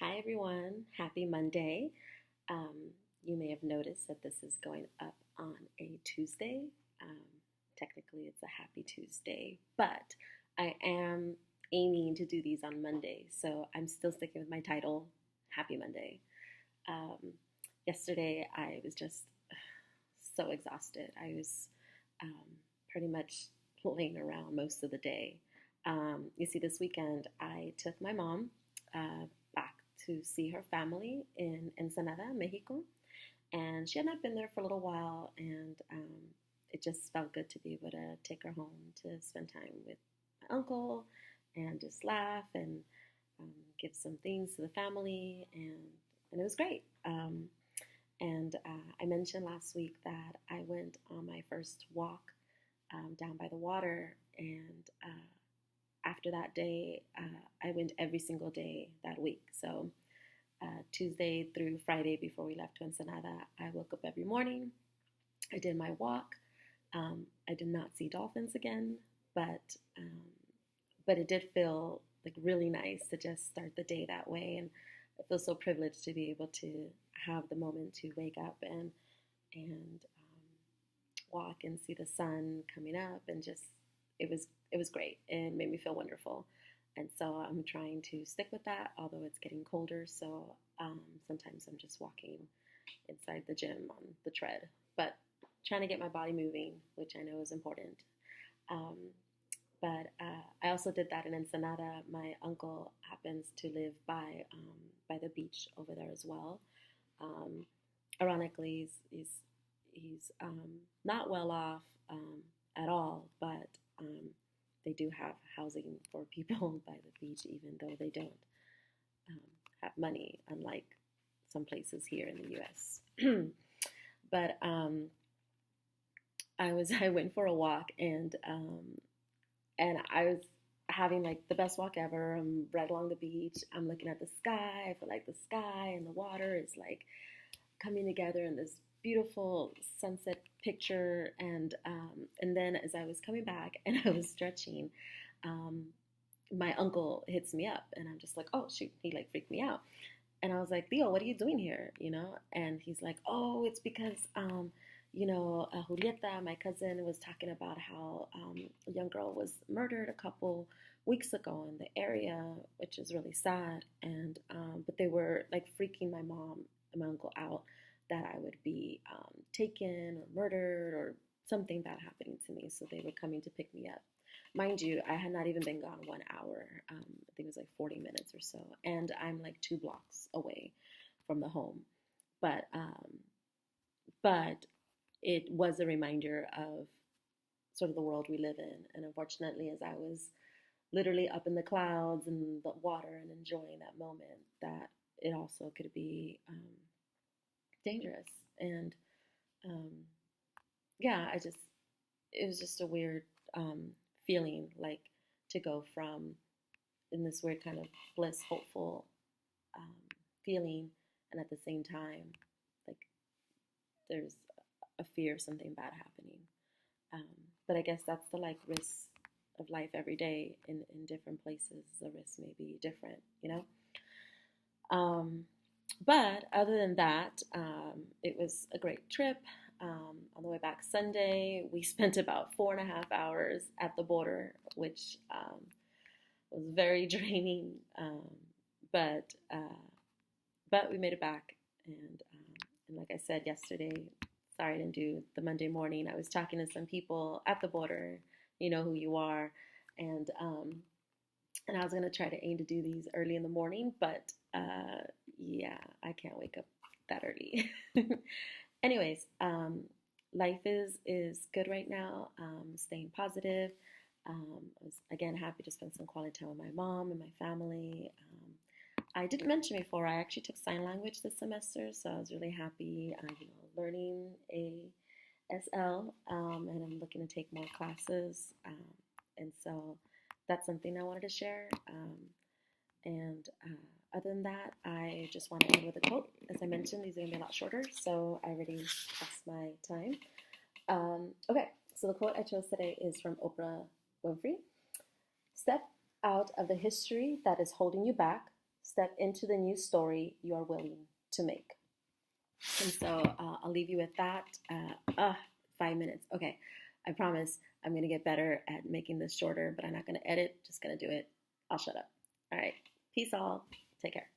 Hi, everyone. Happy Monday. Um, you may have noticed that this is going up on a Tuesday. Um, Technically, it's a happy Tuesday, but I am aiming to do these on Monday, so I'm still sticking with my title, Happy Monday. Um, Yesterday, I was just so exhausted. I was um, pretty much laying around most of the day. You see, this weekend, I took my mom back to see her family in Ensenada, Mexico. And she had not been there for a little while, and it just felt good to be able to take her home to spend time with my uncle and just laugh and give some things to the family, and it was great. I mentioned last week that I went on my first walk down by the water, and after that day, I went every single day that week. So Tuesday through Friday before we left to Ensenada, I woke up every morning. I did my walk. I did not see dolphins again, but um, but it did feel like really nice to just start the day that way, and I feel so privileged to be able to have the moment to wake up and walk and see the sun coming up, and just it was great. It made me feel wonderful. And so I'm trying to stick with that, although it's getting colder. So sometimes I'm just walking inside the gym on the tread, but trying to get my body moving, which I know is important. Um, but I also did that in Ensenada. My uncle happens to live by the beach over there as well. Um, Ironically, he's not well off at all, but they do have housing for people by the beach, even though they don't um, have money, unlike some places here in the U.S. But I went for a walk, and I was having like the best walk ever. I'm right along the beach. I'm looking at the sky. I feel like the sky and the water is like coming together in this beautiful sunset picture. And then as I was coming back and I was stretching, um, my uncle hits me up, and I'm just like, oh shoot, he like freaked me out. And I was like, Theo, what are you doing here? And he's like, oh, it's because Julieta, my cousin, was talking about how a young girl was murdered a couple weeks ago in the area, which is really sad. And but they were like freaking my mom and my uncle out that I would be taken or murdered or something bad happening to me. So they were coming to pick me up. Mind you, I had not even been gone 1 hour. I think it was like 40 minutes or so. And I'm like 2 blocks away from the home. But but it was a reminder of sort of the world we live in. And unfortunately, as I was literally up in the clouds and the water and enjoying that moment, that it also could be dangerous. And um, yeah, it was just a weird feeling, like to go from in this weird kind of bliss, hopeful um, feeling, and at the same time, like there's a fear of something bad happening. Um, but I guess that's the like risk of life every day in different places. The risks may be different. Um, but other than that, it was a great trip. On the way back Sunday, we spent about 4.5 hours at the border, which was very draining. But but we made it back, and like I said yesterday, sorry I didn't do the Monday morning. I was talking to some people at the border. You know who you are, and I was gonna try to aim to do these early in the morning, but yeah, I can't wake up that early. Anyways, life is good right now. Staying positive. I was again happy to spend some quality time with my mom and my family. I didn't mention before, I actually took sign language this semester, so I was really happy. Learning ASL, and I'm looking to take more classes. And so that's something I wanted to share. And other than that, I just want to end with a quote. As I mentioned, these are going to be a lot shorter, so I already passed my time. Okay, so the quote I chose today is from Oprah Winfrey. Step out of the history that is holding you back. step into the new story you are willing to make. And so I'll leave you with that. 5 minutes. Okay, I promise I'm going to get better at making this shorter, but I'm not going to edit, just going to do it. I'll shut up. All right. Peace all. Take care.